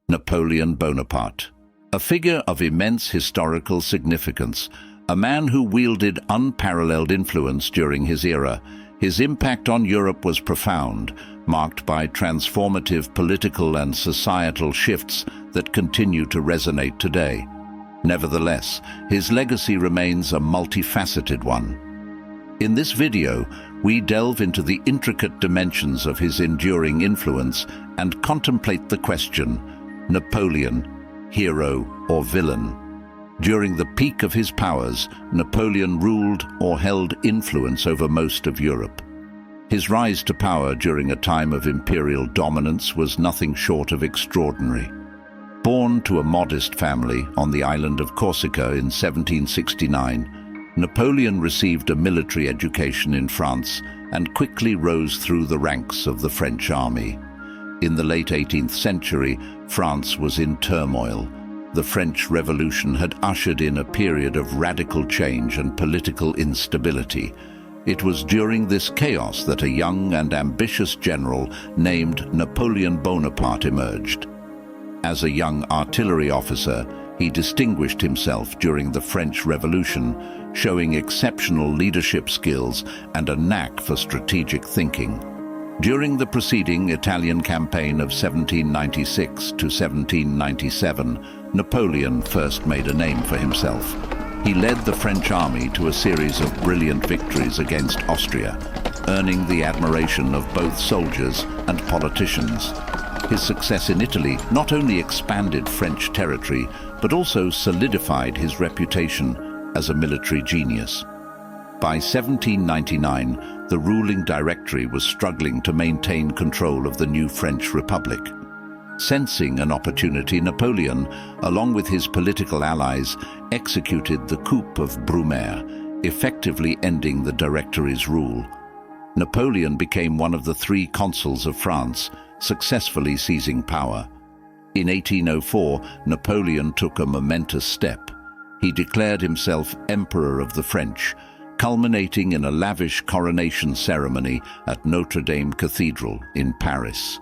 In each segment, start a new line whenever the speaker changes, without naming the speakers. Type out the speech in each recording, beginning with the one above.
Napoleon Bonaparte. A figure of immense historical significance, a man who wielded unparalleled influence during his era. His impact on Europe was profound, marked by transformative political and societal shifts that continue to resonate today. Nevertheless, his legacy remains a multifaceted one. In this video, we delve into the intricate dimensions of his enduring influence and contemplate the question: Napoleon, hero or villain? During the peak of his powers, Napoleon ruled or held influence over most of Europe. His rise to power during a time of imperial dominance was nothing short of extraordinary. Born to a modest family on the island of Corsica in 1769, Napoleon received a military education in France and quickly rose through the ranks of the French army. In the late 18th century, France was in turmoil. The French Revolution had ushered in a period of radical change and political instability. It was during this chaos that a young and ambitious general named Napoleon Bonaparte emerged. As a young artillery officer, he distinguished himself during the French Revolution, showing exceptional leadership skills and a knack for strategic thinking. During the preceding Italian campaign of 1796 to 1797, Napoleon first made a name for himself. He led the French army to a series of brilliant victories against Austria, earning the admiration of both soldiers and politicians. His success in Italy not only expanded French territory, but also solidified his reputation as a military genius. By 1799, the ruling Directory was struggling to maintain control of the new French Republic. Sensing an opportunity, Napoleon, along with his political allies, executed the coup of Brumaire, effectively ending the Directory's rule. Napoleon became one of the three consuls of France, successfully seizing power. In 1804, Napoleon took a momentous step. He declared himself Emperor of the French, culminating in a lavish coronation ceremony at Notre Dame Cathedral in Paris.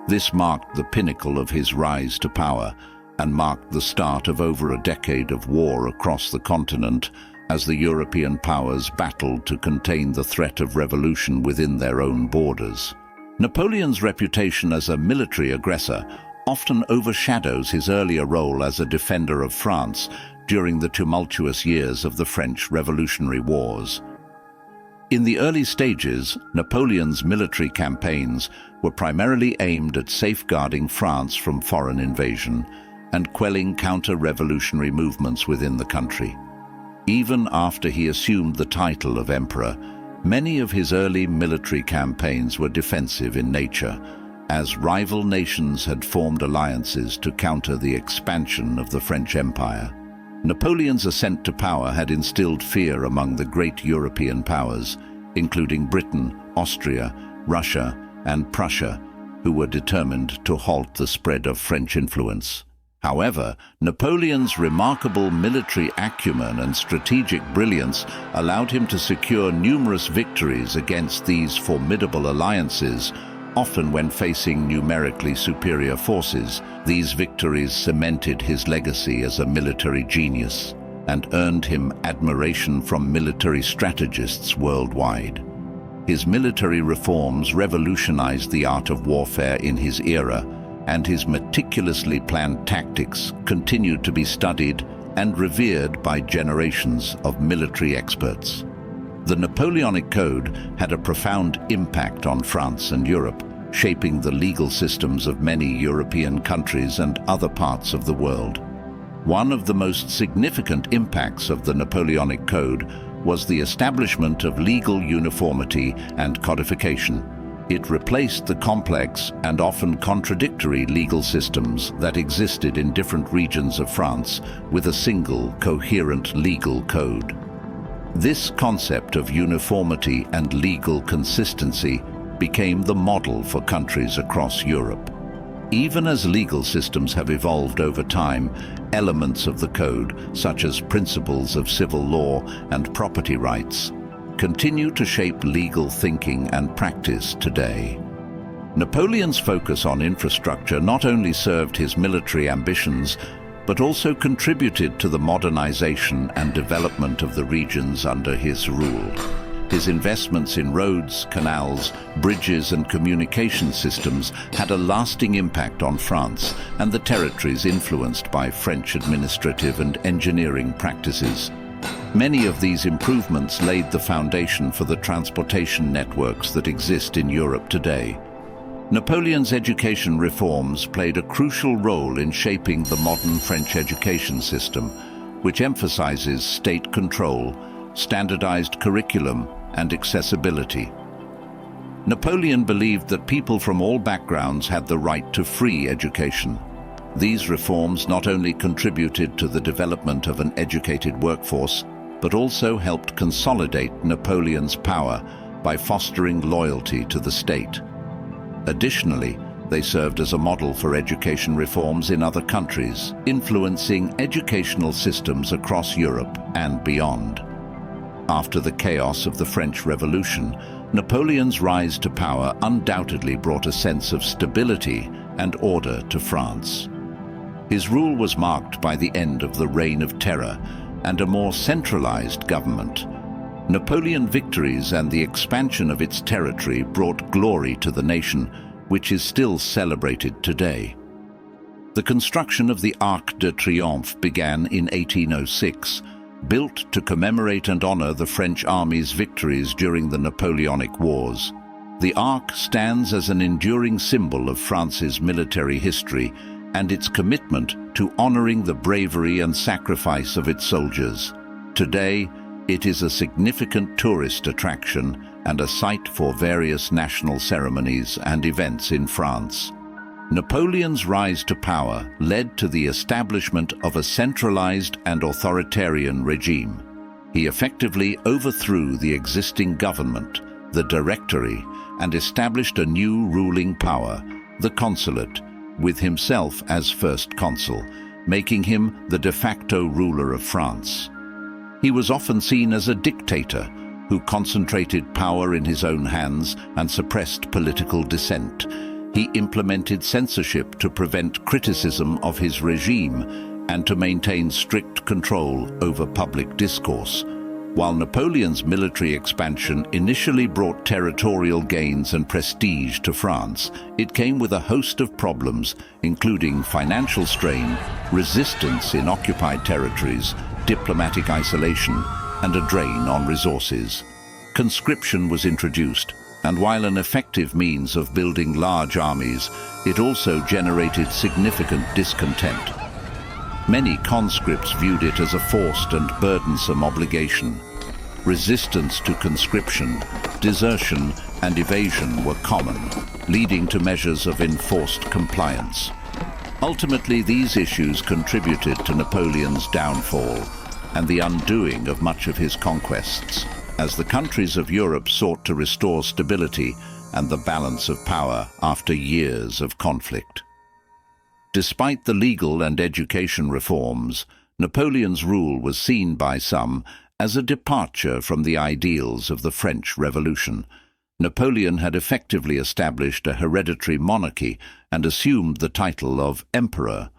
This marked the pinnacle of his rise to power and marked the start of over a decade of war across the continent as the European powers battled to contain the threat of revolution within their own borders. Napoleon's reputation as a military aggressor often overshadows his earlier role as a defender of France during the tumultuous years of the French Revolutionary Wars. In the early stages, Napoleon's military campaigns were primarily aimed at safeguarding France from foreign invasion and quelling counter-revolutionary movements within the country. Even after he assumed the title of emperor, many of his early military campaigns were defensive in nature, as rival nations had formed alliances to counter the expansion of the French Empire. Napoleon's ascent to power had instilled fear among the great European powers, including Britain, Austria, Russia, and Prussia, who were determined to halt the spread of French influence. However, Napoleon's remarkable military acumen and strategic brilliance allowed him to secure numerous victories against these formidable alliances, often when facing numerically superior forces. These victories cemented his legacy as a military genius and earned him admiration from military strategists worldwide. His military reforms revolutionized the art of warfare in his era, and his meticulously planned tactics continued to be studied and revered by generations of military experts. The Napoleonic Code had a profound impact on France and Europe, shaping the legal systems of many European countries and other parts of the world. One of the most significant impacts of the Napoleonic Code was the establishment of legal uniformity and codification. It replaced the complex and often contradictory legal systems that existed in different regions of France with a single, coherent legal code. This concept of uniformity and legal consistency became the model for countries across Europe. Even as legal systems have evolved over time, elements of the code, such as principles of civil law and property rights, continue to shape legal thinking and practice today. Napoleon's focus on infrastructure not only served his military ambitions, but also contributed to the modernization and development of the regions under his rule. His investments in roads, canals, bridges and communication systems had a lasting impact on France and the territories influenced by French administrative and engineering practices. Many of these improvements laid the foundation for the transportation networks that exist in Europe today. Napoleon's education reforms played a crucial role in shaping the modern French education system, which emphasizes state control, standardized curriculum, and accessibility. Napoleon believed that people from all backgrounds had the right to free education. These reforms not only contributed to the development of an educated workforce, but also helped consolidate Napoleon's power by fostering loyalty to the state. Additionally, they served as a model for education reforms in other countries, influencing educational systems across Europe and beyond. After the chaos of the French Revolution, Napoleon's rise to power undoubtedly brought a sense of stability and order to France. His rule was marked by the end of the Reign of Terror and a more centralized government. Napoleon victories and the expansion of its territory brought glory to the nation, which is still celebrated today. The construction of the Arc de Triomphe began in 1806, built to commemorate and honor the French army's victories during the Napoleonic Wars. The Arc stands as an enduring symbol of France's military history and its commitment to honoring the bravery and sacrifice of its soldiers. Today, it is a significant tourist attraction and a site for various national ceremonies and events in France. Napoleon's rise to power led to the establishment of a centralized and authoritarian regime. He effectively overthrew the existing government, the Directory, and established a new ruling power, the Consulate, with himself as first consul, making him the de facto ruler of France. He was often seen as a dictator who concentrated power in his own hands and suppressed political dissent. He implemented censorship to prevent criticism of his regime and to maintain strict control over public discourse. While Napoleon's military expansion initially brought territorial gains and prestige to France, it came with a host of problems, including financial strain, resistance in occupied territories, diplomatic isolation, and a drain on resources. Conscription was introduced, and while an effective means of building large armies, it also generated significant discontent. Many conscripts viewed it as a forced and burdensome obligation. Resistance to conscription, desertion, and evasion were common, leading to measures of enforced compliance. Ultimately, these issues contributed to Napoleon's downfall and the undoing of much of his conquests, as the countries of Europe sought to restore stability and the balance of power after years of conflict. Despite the legal and education reforms, Napoleon's rule was seen by some as a departure from the ideals of the French Revolution. Napoleon had effectively established a hereditary monarchy and assumed the title of emperor.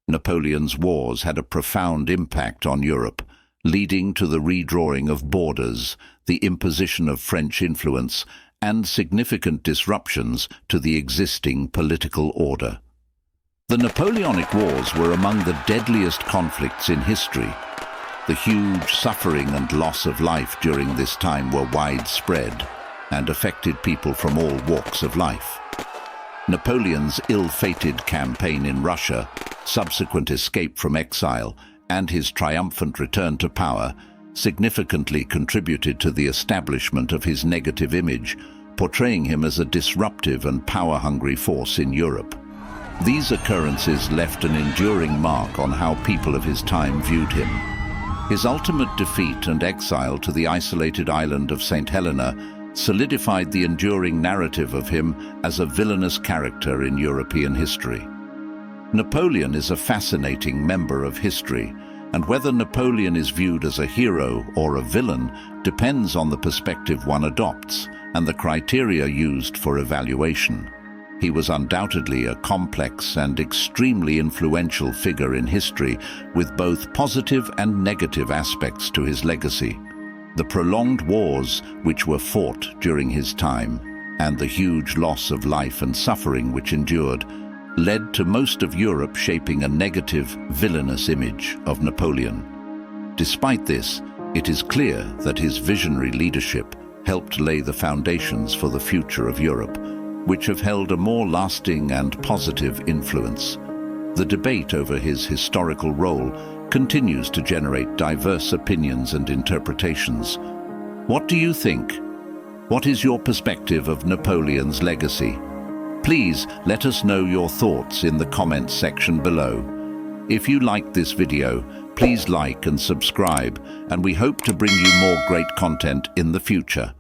Napoleon's wars had a profound impact on Europe, leading to the redrawing of borders, the imposition of French influence, and significant disruptions to the existing political order. The Napoleonic Wars were among the deadliest conflicts in history. The huge suffering and loss of life during this time were widespread and affected people from all walks of life. Napoleon's ill-fated campaign in Russia, subsequent escape from exile, and his triumphant return to power significantly contributed to the establishment of his negative image, portraying him as a disruptive and power-hungry force in Europe. These occurrences left an enduring mark on how people of his time viewed him. His ultimate defeat and exile to the isolated island of St. Helena solidified the enduring narrative of him as a villainous character in European history. Napoleon is a fascinating member of history, and whether Napoleon is viewed as a hero or a villain depends on the perspective one adopts and the criteria used for evaluation. He was undoubtedly a complex and extremely influential figure in history, with both positive and negative aspects to his legacy. The prolonged wars which were fought during his time, and the huge loss of life and suffering which endured, led to most of Europe shaping a negative, villainous image of Napoleon. Despite this, it is clear that his visionary leadership helped lay the foundations for the future of Europe, which have held a more lasting and positive influence. The debate over his historical role continues to generate diverse opinions and interpretations. What do you think? What is your perspective of Napoleon's legacy? Please let us know your thoughts in the comments section below. If you liked this video, please like and subscribe, and we hope to bring you more great content in the future.